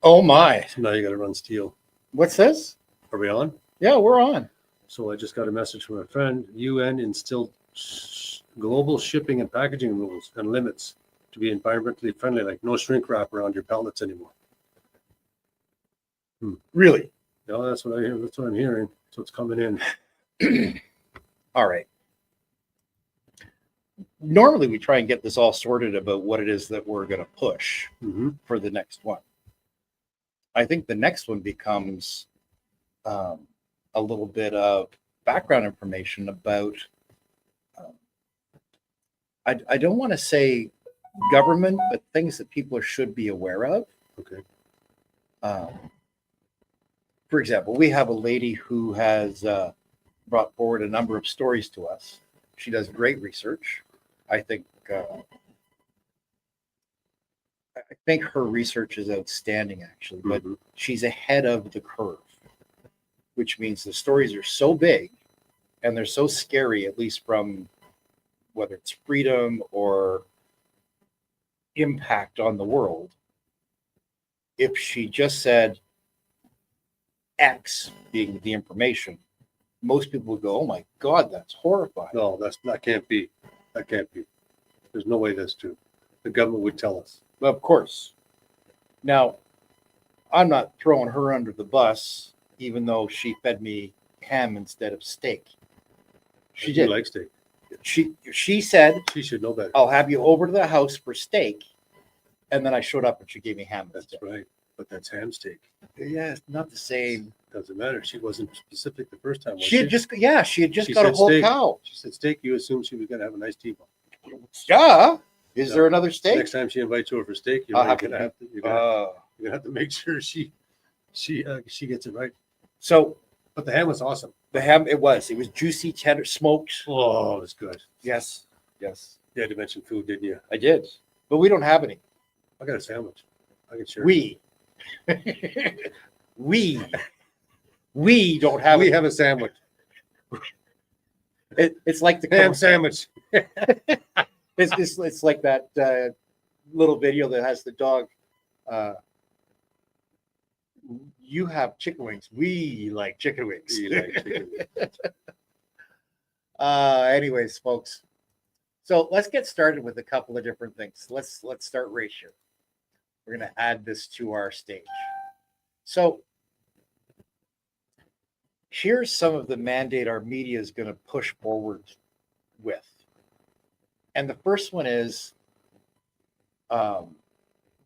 Oh my. So now you got to run steel. What's this? Are we on? Yeah, we're on. So I just got a message from a friend. UN instilled global shipping and packaging rules and limits to be environmentally friendly, like no shrink wrap around your pellets anymore. Really? No, that's what I hear. That's what I'm hearing. So it's coming in. All right. Normally we try and get this all sorted about what it is that we're going to push for the next one. I think the next one becomes a little bit of background information about, I don't want to say government, but things that people should be aware of. Okay. For example, we have a lady who has brought forward a number of stories to us. She does great research. I think her research is outstanding, actually, but she's ahead of the curve, which means the stories are so big and they're so scary, at least from whether it's freedom or impact on the world. If she just said X being the information, most people would go, "Oh my God, that's horrifying." No, that can't be. That can't be. There's no way that's true. The government would tell us. Well, of course. Now, I'm not throwing her under the bus, even though she fed me ham instead of steak. She did. Like steak. She said, she should know better. "I'll have you over to the house for steak," and then I showed up and she gave me ham. That's right, but that's ham steak. Yeah, it's not the same. Doesn't matter. She wasn't specific the first time. She had just got a whole steak. cow. She said steak. You assumed she was going to have a nice T-bone. Yeah. Is there another steak? Next time she invites you over for steak, you're gonna have to make sure she gets it right. So, but the ham was awesome. The ham, it was juicy, tender, smoked. Oh, it was good. Yes. You had to mention food, didn't you? I did, but we don't have any. I got a sandwich. I can share. We don't have. We have a sandwich. It's like the ham sandwich. It's like that little video that has the dog. You have chicken wings. We like chicken wings. Anyways, folks. So let's get started with a couple of different things. Let's start right here. We're going to add this to our stage. So here's some of the mandate our media is going to push forward with. And the first one is the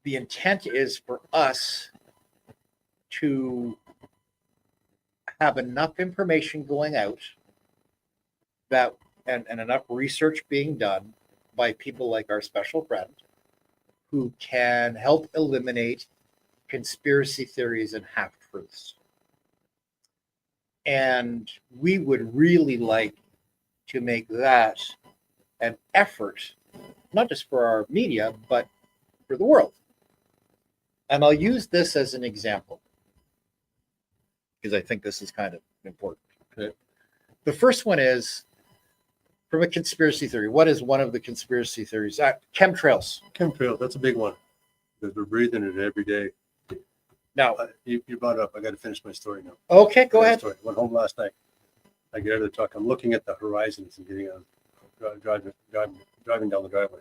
intent is for us to have enough information going out that and enough research being done by people like our special friend who can help eliminate conspiracy theories and half-truths. And we would really like to make that an effort, not just for our media, but for the world. And I'll use this as an example because I think this is kind of important. Okay. The first one is from a conspiracy theory. What is one of the conspiracy theories? Chemtrails. Chemtrails, that's a big one because we're breathing it every day. Now, you brought it up. I got to finish my story now. Okay, go ahead. I went home last night. I get out of the truck. I'm looking at the horizons and getting out, driving down the driveway,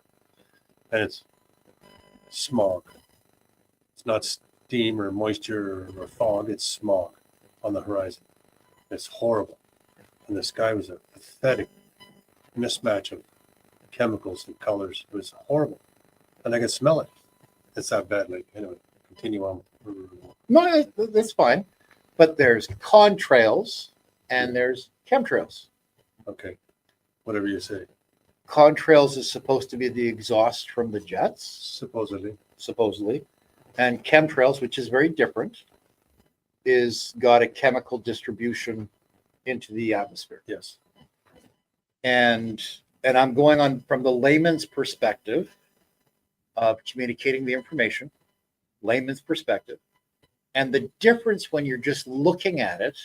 and it's smog. It's not steam or moisture or fog. It's smog on the horizon. It's horrible, and the sky was a pathetic mismatch of chemicals and colors. It was horrible, and I could smell it. It's that bad. Like anyway, continue on. No, that's fine. But there's contrails and there's chemtrails. Okay, whatever you say. Contrails is supposed to be the exhaust from the jets, supposedly, and chemtrails, which is very different, is got a chemical distribution into the atmosphere. Yes. And I'm going on from the layman's perspective of communicating the information, layman's perspective. And the difference when you're just looking at it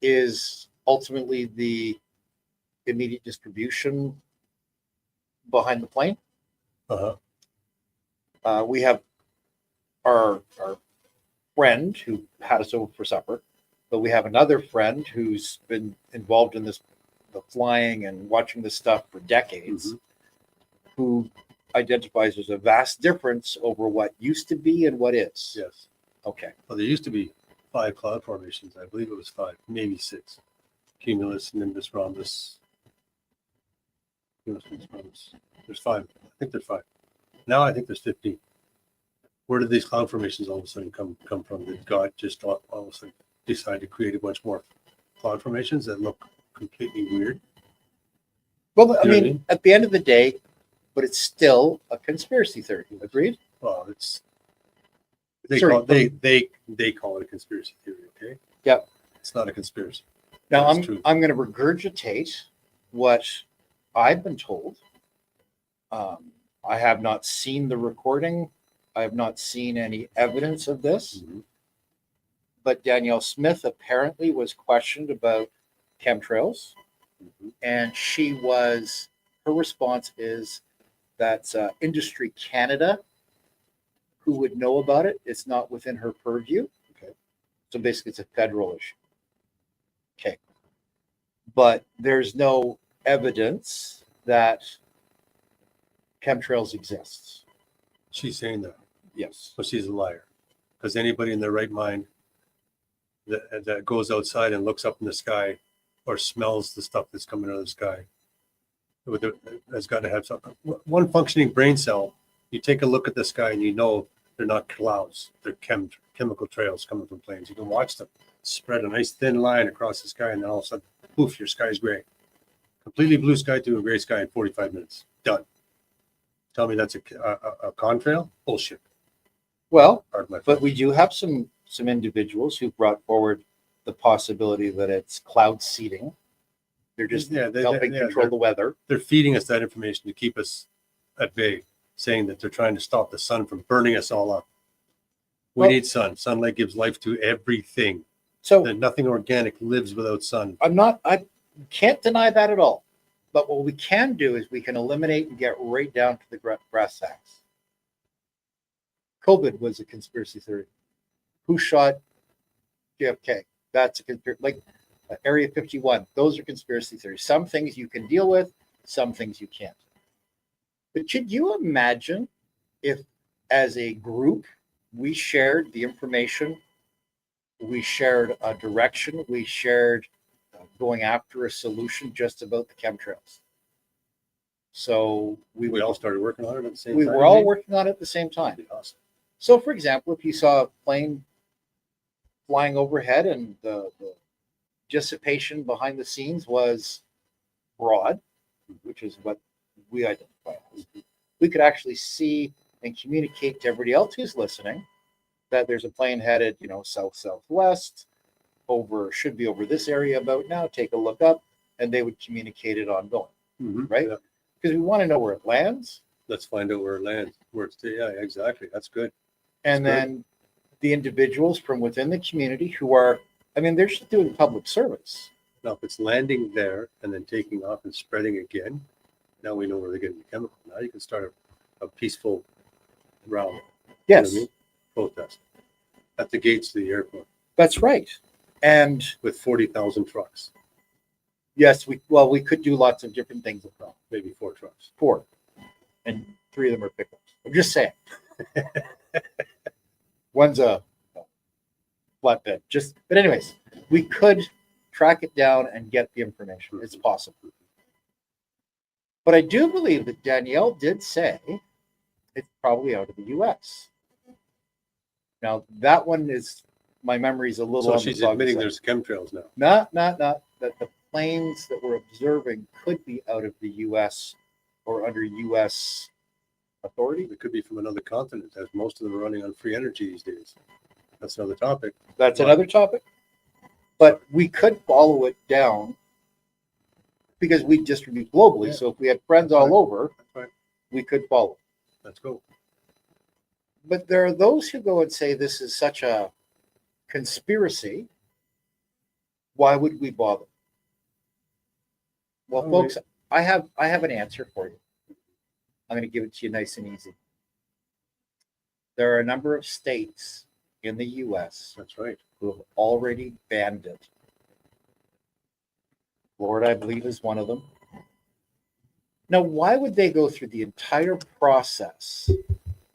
is ultimately the immediate distribution behind the plane. Uh-huh. We have our friend who had us over for supper, but we have another friend who's been involved in this, the flying and watching this stuff for decades, who identifies there's a vast difference over what used to be and what is. Yes. Okay. Well, there used to be 5 cloud formations. I believe it was 5, maybe 6. Cumulus, nimbus, rhombus. Cumulus, nimbus, rhombus. There's 5. I think there's 5. Now I think there's 15. Where did these cloud formations all of a sudden come from? Did God just all of a sudden decide to create a bunch more cloud formations that look completely weird? Well, I You know what I mean, mean? at the end of the day, but it's still a conspiracy theory. Agreed? Well, it's Sorry, they call it a conspiracy theory. Okay. Yep. It's not a conspiracy. Now That's true. I'm going to regurgitate what I've been told. I have not seen the recording. I have not seen any evidence of this. Mhm. But Danielle Smith apparently was questioned about chemtrails, Mhm. and her response is that Industry Canada, who would know about it, it's not within her purview. Okay. So basically, it's a federal issue. Okay. But there's no evidence that chemtrails exists. She's saying that, Yes. but she's a liar. Because anybody in their right mind that goes outside and looks up in the sky or smells the stuff that's coming out of the sky has got to have one functioning brain cell. You take a look at the sky and you know they're not clouds, they're chemical trails coming from planes. You can watch them spread a nice thin line across the sky, and then all of a sudden, poof, your sky's gray. Completely blue sky to a gray sky in 45 minutes. Done. Tell me that's a contrail? Bullshit. Well, Pardon my but French. we do have some individuals who brought forward the possibility that it's cloud seeding. They're just helping control the weather. They're feeding us that information to keep us at bay, saying that they're trying to stop the sun from burning us all up. We Well- need sun. Sunlight gives life to everything. So That nothing organic lives without sun. I can't deny that at all. But what we can do is we can eliminate and get right down to the brass tacks. COVID was a conspiracy theory. Who shot JFK? That's a conspiracy. Like Area 51. Those are conspiracy theories. Some things you can deal with, some things you can't. But could you imagine if, as a group, we shared the information, we shared a direction, we shared going after a solution just about the chemtrails? So We all started working on it at the same we time. were all working on it at the same time. That'd be awesome. So, for example, if you saw a plane flying overhead and the dissipation behind the scenes was broad, which is what we identify as, we could actually see and communicate to everybody else who's listening that there's a plane headed, south southwest, should be over this area about now. Take a look up, and they would communicate it ongoing, right? Yeah. Because we want to know where it lands. Let's find out where it lands. Yeah, exactly. That's good. And then the individuals from within the community who are, they're just doing public service. Now, if it's landing there and then taking off and spreading again, now we know where they're getting the chemical. Now you can start a peaceful round. Yes, You know what I mean? Protest at the gates of the airport that's right. And with 40,000 trucks, yes, we could do lots of different things with them. maybe 4 trucks. 4, and 3 of them are pickups. I'm just saying. One's a flatbed. But anyways, we could track it down and get the information. It's possible. But I do believe that Danielle did say it's probably out of the U.S. Now that one is, my memory's a little. So on she's the foggy admitting side. there's chemtrails now. Not that the planes that we're observing could be out of the U.S. or under U.S. authority. It could be from another continent, as most of them are running on free energy these days. That's another topic. That's another topic. But we could follow it down because we distribute globally. Yeah. So if we had friends all over, That's right. we could follow. Let's go. But there are those who go and say this is such a conspiracy. Why would we bother? Well, Well, folks, I have an answer for you. I'm going to give it to you nice and easy. There are a number of states in the US That's right. who have already banned it. Florida, I believe, is one of them. Now, why would they go through the entire process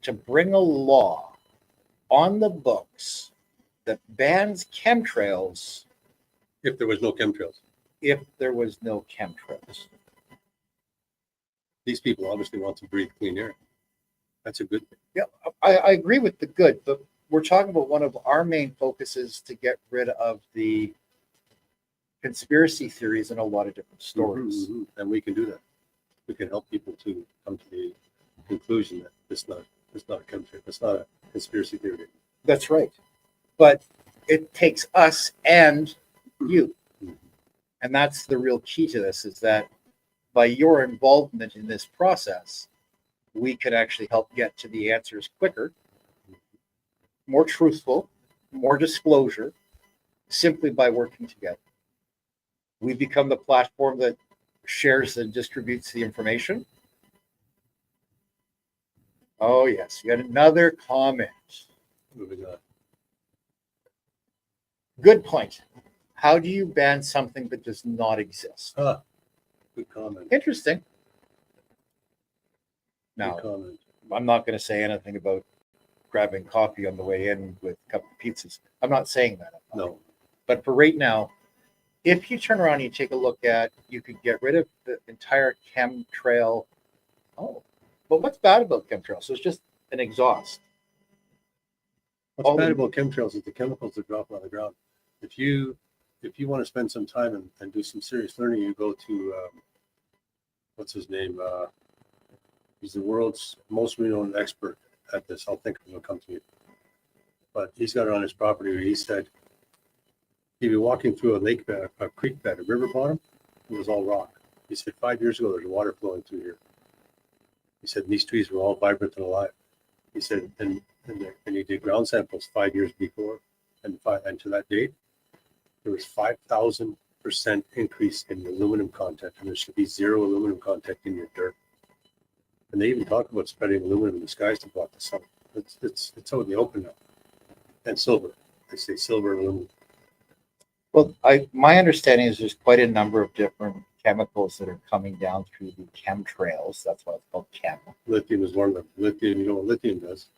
to bring a law on the books that bans chemtrails If there was no chemtrails, if there was no chemtrails? these people obviously want to breathe clean air. That's a good thing. Yeah, I agree with the good, but we're talking about one of our main focuses to get rid of the conspiracy theories in a lot of different stories. Mhm. And we can do that. We can help people to come to the conclusion that it's not a chemtrail. It's not a conspiracy theory. That's right. But it takes us and you. Mhm. And that's the real key to this, is that by your involvement in this process, we can actually help get to the answers quicker, more truthful, more disclosure, simply by working together. We become the platform that shares and distributes the information. Oh, yes. Yet another comment. Moving on. Good point. How do you ban something that does not exist? Good comment. Interesting. Good Now, comment. I'm not going to say anything about grabbing coffee on the way in with a couple of pizzas. I'm not saying that. No. But for right now, if you turn around and you take a look at, you could get rid of the entire chemtrail. Oh, but what's bad about chemtrails? So it's just an exhaust. What's All bad the- about chemtrails is the chemicals that drop on the ground. If you want to spend some time and do some serious learning, you go to what's his name? He's the world's most renowned expert at this. I'll think it'll come to me. But he's got it on his property where he said he'd be walking through a lake bed, a creek bed, a river bottom. It was all rock. He said 5 years ago there's water flowing through here. He said these trees were all vibrant and alive. He said, and he did ground samples 5 years before, and to that date, there was 5,000% increase in the aluminum content, and there should be zero aluminum content in your dirt. And they even talk about spreading aluminum in the skies to block the sun. It's out in the open now. And silver, they say silver and aluminum. Well, my understanding is there's quite a number of different chemicals that are coming down through the chemtrails. That's why it's called chem. Lithium is one of them. Lithium, you know what lithium does?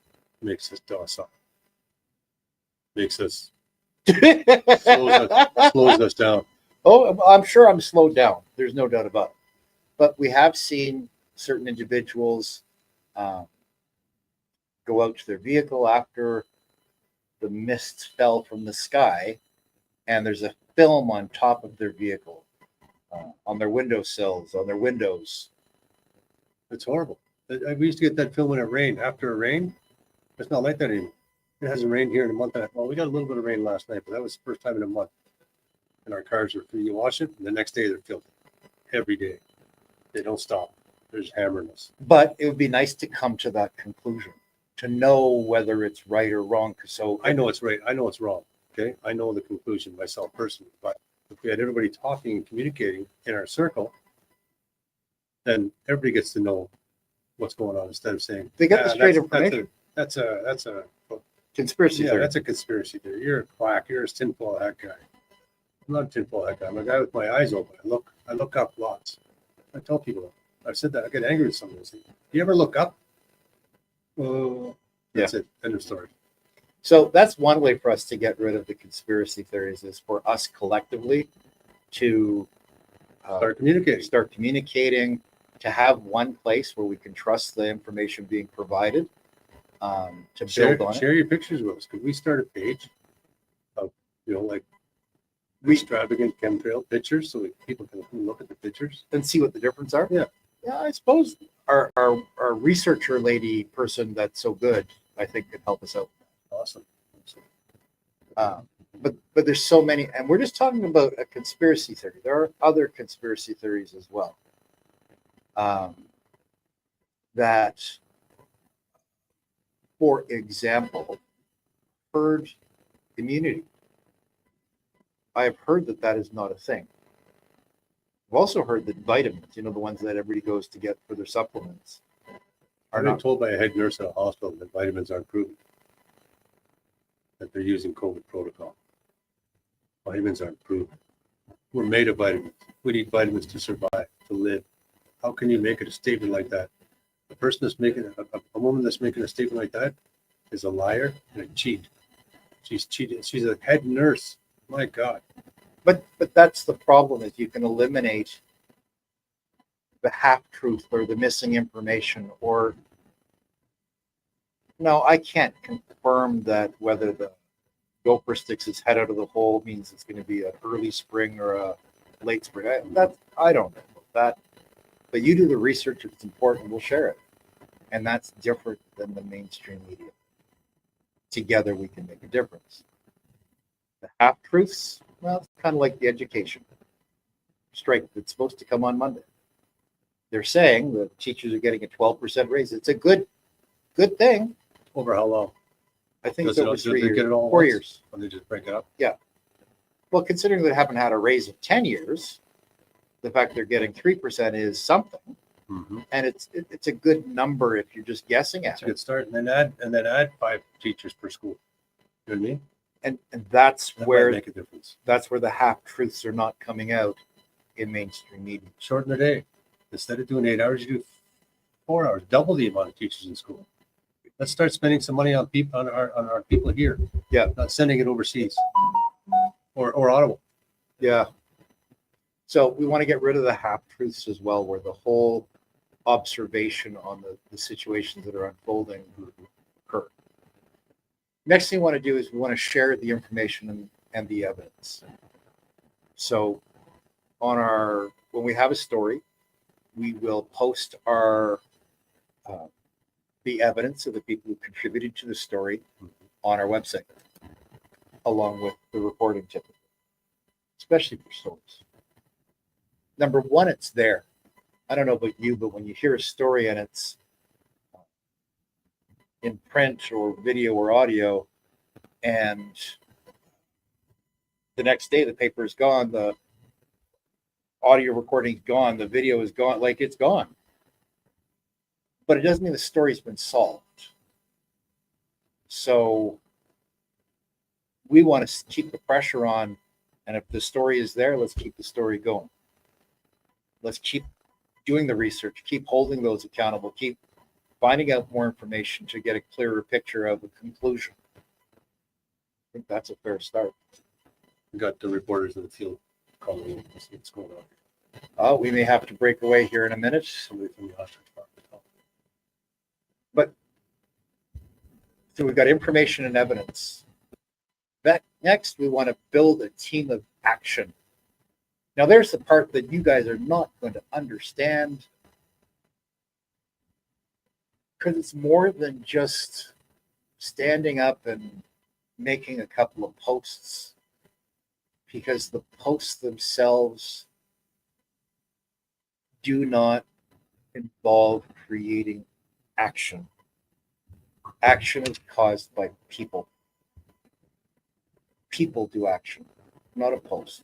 It makes us docile. Makes us slows us down. Oh, I'm sure I'm slowed down. There's no doubt about it. But we have seen certain individuals go out to their vehicle after the mist fell from the sky, and there's a film on top of their vehicle, on their windowsills, on their windows. It's horrible. We used to get that film when it rained. After a rain, it's not like that anymore. It hasn't rained here in a month. Well, we got a little bit of rain last night, but that was the first time in a month. And our cars are free. You wash it, and the next day they're filthy. Every day. They don't stop. They're just hammering us. But it would be nice to come to that conclusion, to know whether it's right or wrong. So I know it's right. I know it's wrong. Okay. I know the conclusion myself personally. But if we had everybody talking and communicating in our circle, then everybody gets to know what's going on instead of saying they get the straight that's information. that's a Conspiracy yeah, theory. that's a conspiracy theory. You're a quack. You're a tinfoil hat guy. I'm not a tinfoil hat guy. I'm a guy with my eyes open. I look up lots. I tell people that. I've said that. I get angry with someone. Do you ever look up? That's it. End of story. So that's one way for us to get rid of the conspiracy theories, is for us collectively to Start communicating. to have one place where we can trust the information being provided, to Share build on it. your pictures with us. Could we start a page of, like We extravagant chemtrail pictures so that people can look at the pictures? and see what the difference are. Yeah. Yeah, I suppose our researcher lady person that's so good, I think, could help us out. Awesome. But there's so many, and we're just talking about a conspiracy theory. There are other conspiracy theories as well. That, for example, herd immunity. I have heard that is not a thing. I've also heard that vitamins, the ones that everybody goes to get for their supplements, are I've been not. told by a head nurse at a hospital that vitamins aren't proven. that they're using COVID protocol. Vitamins aren't proven. We're made of vitamins. We need vitamins to survive, to live. How can you make it a statement like that? A person that's making a woman that's making a statement like that is a liar and a cheat. She's cheating. She's a head nurse. My God. But that's the problem, is you can eliminate the half truth or the missing information, or no, I can't confirm that whether the gopher sticks its head out of the hole means it's going to be an early spring or a late spring. I don't know that, but you do the research. If it's important, we'll share it, and that's different than the mainstream media. Together, we can make a difference. The half truths, well, it's kind of like the education strike that's supposed to come on Monday. They're saying the teachers are getting a 12% raise. It's a good thing. Over how long? I think Does it's it- over do 3 they years, get it all at 4 once? years. Or they just break it up? Well, considering they haven't had a raise in 10 years, the fact they're getting 3% is something, Mm-hmm. and it's a good number if you're just guessing at It's a it. good start. And then add 5 teachers per school. You know what I mean? And that's That might where make a difference. the half truths are not coming out in mainstream media. Shorten the day. Instead of doing 8 hours, you do 4 hours. Double the amount of teachers in school. Let's start spending some money on people on our people here. Yeah. Not sending it overseas. Or Ottawa. Yeah. So we want to get rid of the half truths as well, where the whole observation on the situations that are unfolding occur. Next thing we want to do is we want to share the information and the evidence. So when we have a story, we will post the evidence of the people who contributed to the story on our website, along with the reporting typically, especially for stories. Number one, it's there. I don't know about you, but when you hear a story and it's in print or video or audio, and the next day the paper is gone, the audio recording is gone, the video is gone, like it's gone. But it doesn't mean the story's been solved. So we want to keep the pressure on, and if the story is there, let's keep the story going. Let's keep doing the research, keep holding those accountable, keep finding out more information to get a clearer picture of the conclusion. I think that's a fair start. We got the reporters in the field calling in to see what's going on. We may have to break away here in a minute. Somebody from the Austrian department. So we've got information and evidence. Next, we want to build a team of action. Now, there's the part that you guys are not going to understand, because it's more than just standing up and making a couple of posts, because the posts themselves do not involve creating action. Action is caused by people. People do action, not a post.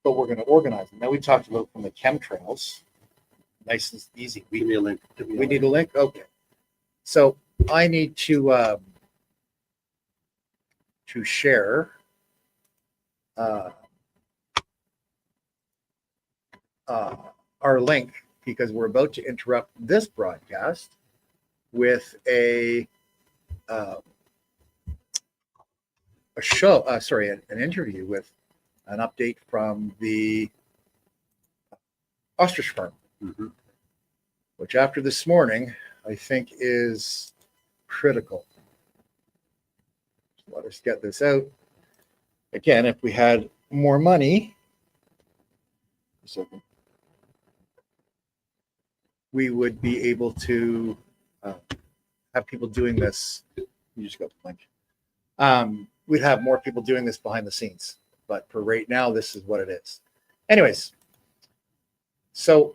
But we're going to organize them. Now, we talked about from the chemtrails. Nice and easy. Give me a link. We need a link? Okay. So I need to share our link, because we're about to interrupt this broadcast with an interview with an update from the ostrich farm, which after this morning, I think is critical. Let us get this out. Again, if we had more money, we would be able to have people doing this. You just got the link. We'd have more people doing this behind the scenes. But for right now, this is what it is. Anyways, so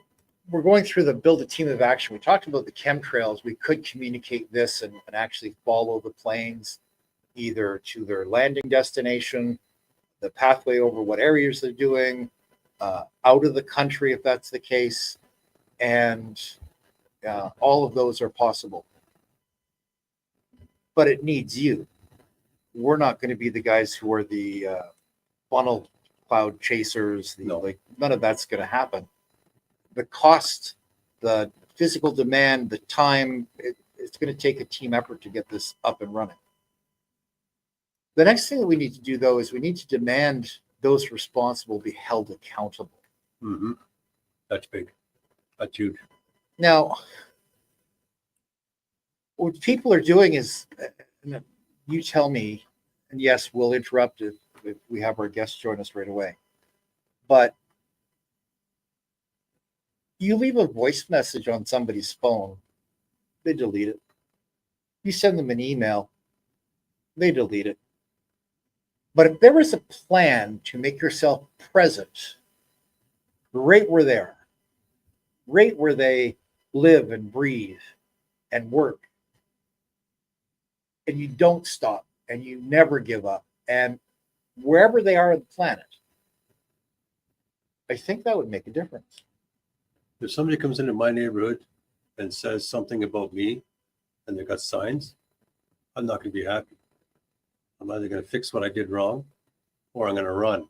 we're going through the build a team of action. We talked about the chemtrails. We could communicate this and actually follow the planes either to their landing destination, the pathway over what areas they're doing, out of the country if that's the case. And all of those are possible. but it needs you. We're not going to be the guys who are the funnel cloud chasers. No. Like none of that's going to happen. The cost, the physical demand, the time, it's going to take a team effort to get this up and running. The next thing that we need to do, though, is we need to demand those responsible be held accountable. Mm-hmm. That's big. That's huge. Now, what people are doing is, you tell me, and yes, we'll interrupt if we have our guests join us right away. But you leave a voice message on somebody's phone, they delete it. You send them an email, they delete it. But if there was a plan to make yourself present right where they are, right where they live and breathe and work, and you don't stop and you never give up, and wherever they are on the planet, I think that would make a difference. If somebody comes into my neighborhood and says something about me and they got signs, I'm not going to be happy. I'm either going to fix what I did wrong or I'm going to run.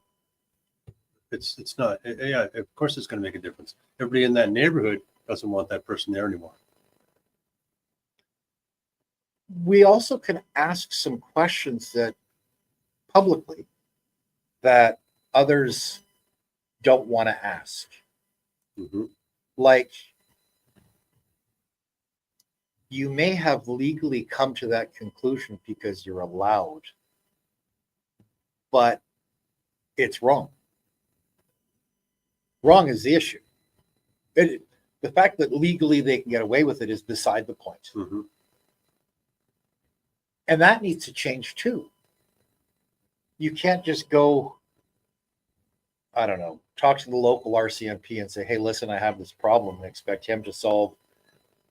It's not, yeah, of course it's going to make a difference. Everybody in that neighborhood doesn't want that person there anymore. We also can ask some questions that publicly that others don't want to ask. Mm-hmm. Like, you may have legally come to that conclusion because you're allowed, but it's wrong. Wrong is the issue. The fact that legally they can get away with it is beside the point. Mm-hmm. And that needs to change too. You can't just go, I don't know, talk to the local RCMP and say, hey, listen, I have this problem, and expect him to solve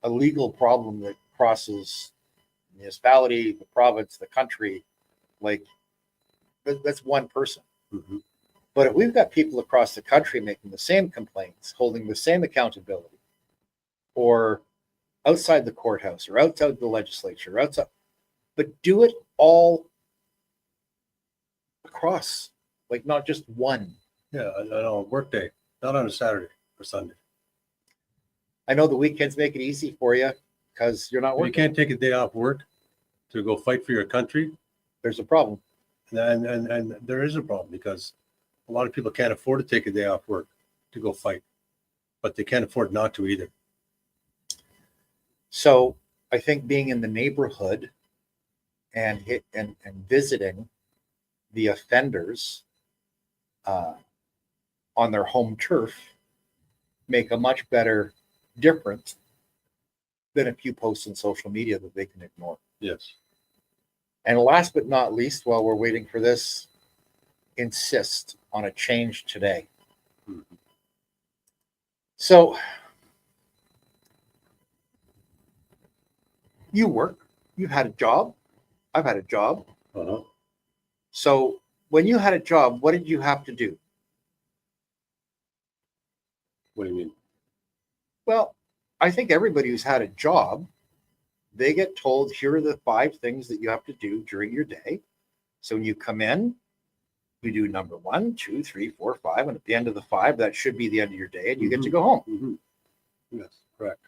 a legal problem that crosses the municipality, the province, the country. Like, that's one person. Mm-hmm. But if we've got people across the country making the same complaints, holding the same accountability, or outside the courthouse or outside the legislature, outside, but do it all across, like not just one. Yeah, I know, work day, not on a Saturday or Sunday. I know the weekends make it easy for you because you're not If you working. can't take a day off work to go fight for your country, There's a problem. and there is a problem because a lot of people can't afford to take a day off work to go fight, but they can't afford not to either. So I think being in the neighborhood and visiting the offenders on their home turf make a much better difference than a few posts on social media that they can ignore. Yes. And last but not least, while we're waiting for this, insist on a change today. Mm-hmm. So you work, you've had a job, I've had a job. Uh-huh. So when you had a job, what did you have to do? What do you mean? Well, I think everybody who's had a job, they get told, here are the 5 things that you have to do during your day. So when you come in, you do number 1, 2, 3, 4, 5. And at the end of the 5, that should be the end of your day, and you get to go home. Mm-hmm. Yes, correct.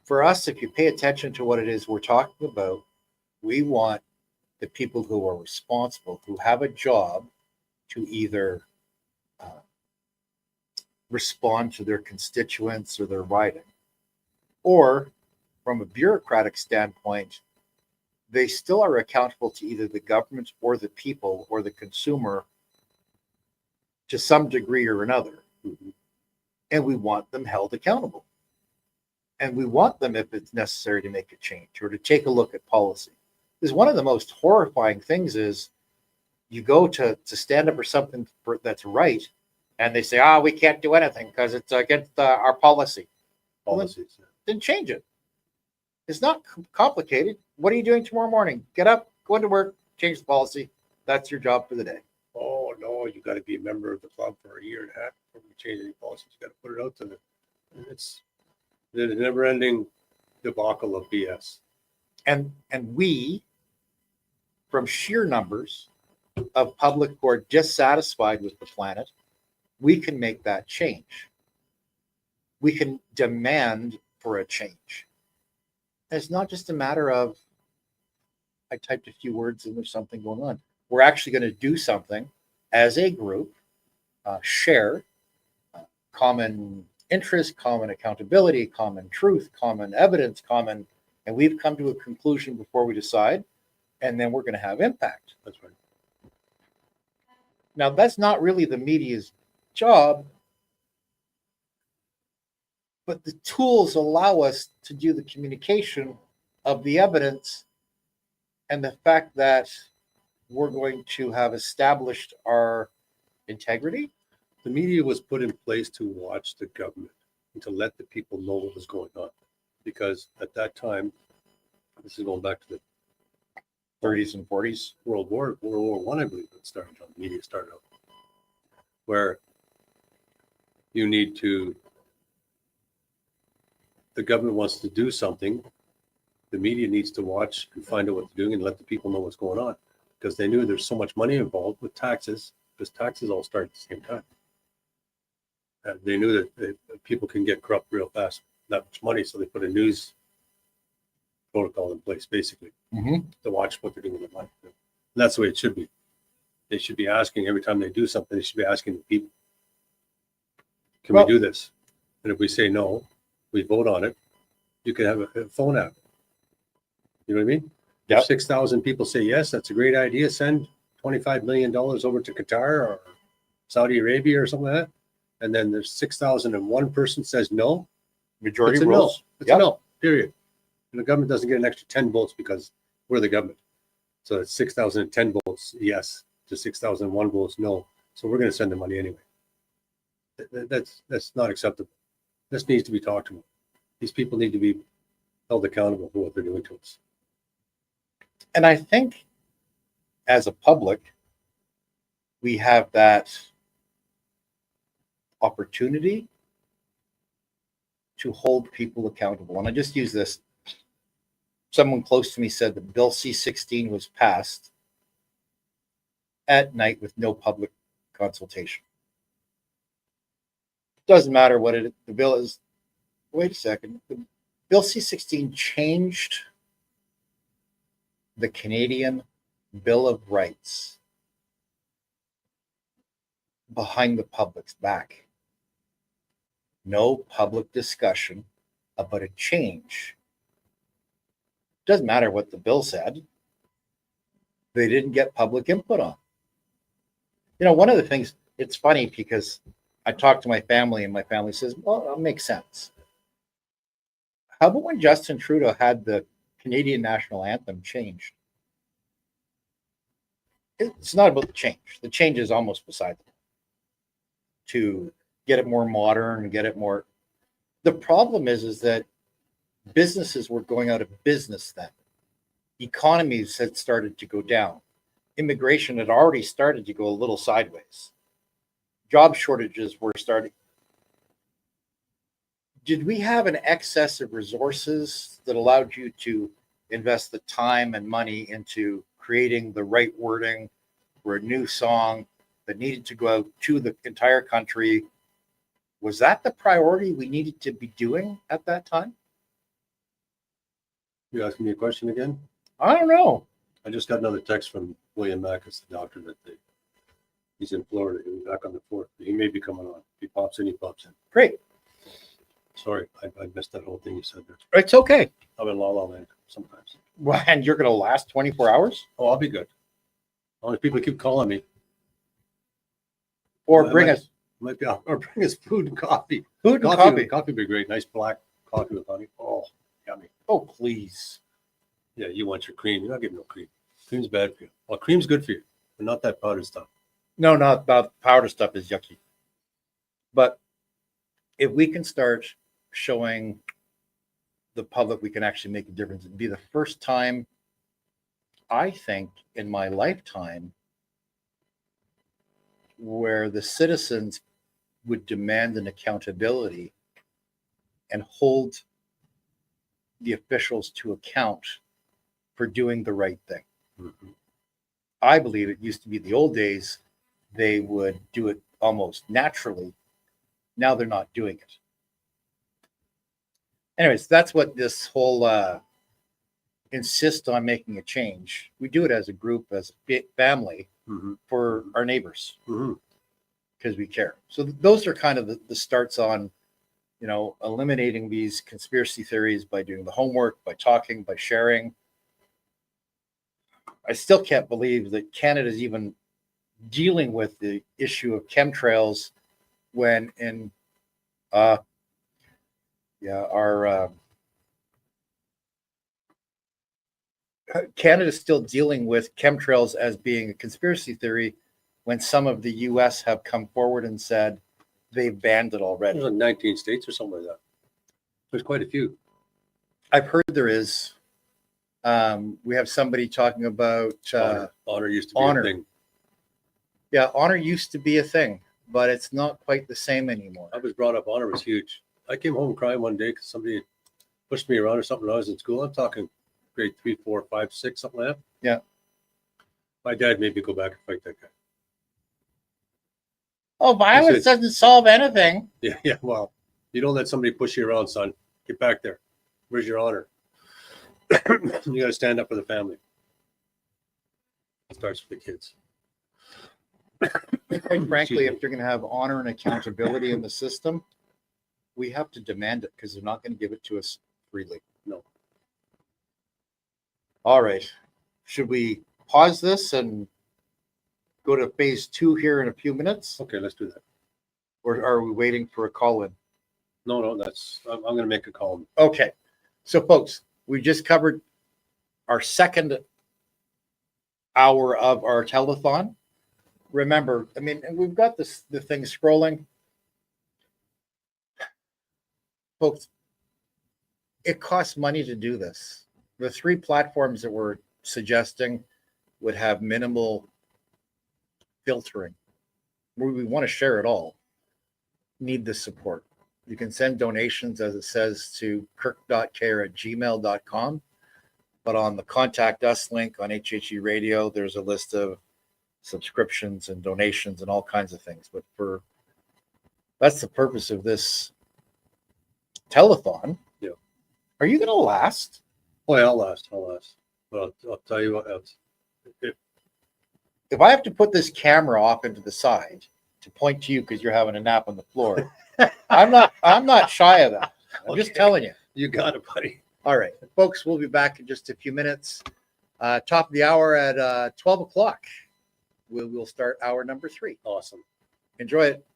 For us, if you pay attention to what it is we're talking about, we want the people who are responsible, who have a job, to either respond to their constituents or their riding, or from a bureaucratic standpoint, they still are accountable to either the government or the people or the consumer to some degree or another. Mm-hmm. And we want them held accountable. And we want them, if it's necessary, to make a change or to take a look at policy. Because one of the most horrifying things is you go to stand up for something that's right, and they say, we can't do anything because it's against our policy. Policies. Well, then change it. It's not complicated. What are you doing tomorrow morning? Get up, go into work, change the policy. That's your job for the day. Oh, no, you got to be a member of the club for a year and a half before you change any policies. You got to put it out to them. It's the never-ending debacle of BS. And we, from sheer numbers of public who are dissatisfied with the planet, we can make that change. We can demand for a change. And it's not just a matter of I typed a few words and there's something going on. We're actually going to do something as a group, share common interest, common accountability, common truth, common evidence, and we've come to a conclusion before we decide, and then we're going to have impact. That's right. Now, that's not really the media's job, but the tools allow us to do the communication of the evidence and the fact that we're going to have established our integrity. The media was put in place to watch the government and to let the people know what was going on. Because at that time, this is going back to the 30s and 40s. World War One, I believe, it started on. The media started out, where you need to. The government wants to do something. The media needs to watch and find out what they're doing and let the people know what's going on, because they knew there's so much money involved with taxes, because taxes all start at the same time. And they knew that people can get corrupt real fast, that much money, so they put a news protocol in place, basically, to watch what they're doing with their money. And that's the way it should be. They should be asking every time they do something. They should be asking the people, "Can we do this?" And if we say no, we vote on it. You can have a phone app. You know what I mean? Yep. If 6,000 people say yes, that's a great idea. Send $25 million over to Qatar or Saudi Arabia or something like that. And then there's 6,001 person says no. Majority It's a rules. no. It's a no, period. And the government doesn't get an extra 10 votes because we're the government. So it's 6,010 votes yes to 6,001 votes no. So we're going to send the money anyway. That's not acceptable. This needs to be talked about. These people need to be held accountable for what they're doing to us. And I think as a public, we have that opportunity to hold people accountable. And I just use this. Someone close to me said that Bill C-16 was passed at night with no public consultation. Doesn't matter what the bill is. Wait a second. The Bill C-16 changed the Canadian Bill of Rights behind the public's back. No public discussion about a change. Doesn't matter what the bill said. They didn't get public input on. You know, one of the things, it's funny because I talk to my family and my family says, well, that makes sense. How about when Justin Trudeau had the Canadian national anthem changed? It's not about the change. The change is almost beside the point. To get it more modern, get it more. The problem is that businesses were going out of business then. Economies had started to go down. Immigration had already started to go a little sideways. Job shortages were starting. Did we have an excess of resources that allowed you to invest the time and money into creating the right wording for a new song that needed to go out to the entire country? Was that the priority we needed to be doing at that time? You asking me a question again? I don't know. I just got another text from William Mackus, the doctor, that he's in Florida. He'll be back on the 4th. He may be coming on. If he pops in, he pops in. Great. Sorry, I missed that whole thing you said there. It's okay. I'm in La La Land sometimes. Well, and you're going to last 24 hours? Oh, I'll be good. Only people keep calling me. Or Well, bring us or bring us food and coffee. food and coffee. Coffee would be great. Nice black coffee with honey. Oh, yummy. Oh, please. Yeah, you want your cream. You're not getting no cream. Cream's bad for you. Well, cream's good for you, but not that powdered stuff. No, not about powder stuff is yucky. But if we can start showing the public we can actually make a difference, it'd be the first time, I think, in my lifetime where the citizens would demand an accountability and hold the officials to account for doing the right thing. Mhm. I believe it used to be the old days, they would do it almost naturally. Now they're not doing it. Anyways, that's what this whole insist on making a change. We do it as a group, as a family, Mhm. for our neighbors Mhm. because we care. So those are kind of the starts on, eliminating these conspiracy theories by doing the homework, by talking, by sharing. I still can't believe that Canada's even dealing with the issue of chemtrails when in our Canada's still dealing with chemtrails as being a conspiracy theory when some of the US have come forward and said they've banned it already. There's like 19 states or something like that. There's quite a few. I've heard there is. We have somebody talking about Honor used to be honor. a thing. Yeah, honor used to be a thing, but it's not quite the same anymore. I was brought up, honor was huge. I came home crying one day because somebody had pushed me around or something when I was in school. I'm talking grade 3, 4, 5, 6, something like that. Yeah. My dad made me go back and fight that guy. Oh, violence doesn't solve anything. Yeah. Well, you don't let somebody push you around, son. Get back there. Where's your honor? You got to stand up for the family. It starts with the kids. Quite frankly, if you're going to have honor and accountability in the system, we have to demand it because they're not going to give it to us freely. No. All right. Should we pause this and go to phase 2 here in a few minutes? Okay, let's do that. Or are we waiting for a call in? No, I'm going to make a call. Okay. So, folks, we just covered our second hour of our telethon. Remember, and we've got the thing scrolling. Folks, it costs money to do this. The 3 platforms that we're suggesting would have minimal filtering. We want to share it all. Need the support. You can send donations, as it says, to kirk.care@gmail.com. But on the Contact Us link on HHE Radio, there's a list of subscriptions and donations and all kinds of things. But that's the purpose of this telethon. Yeah. Are you going to last? Oh, yeah, I'll last. But I'll tell you what else. If I have to put this camera off into the side to point to you because you're having a nap on the floor, I'm not shy of that. I'm just telling you. You got it, buddy. All right, folks, we'll be back in just a few minutes. Top of the hour at 12 o'clock. We'll start hour number 3. Awesome. Enjoy it.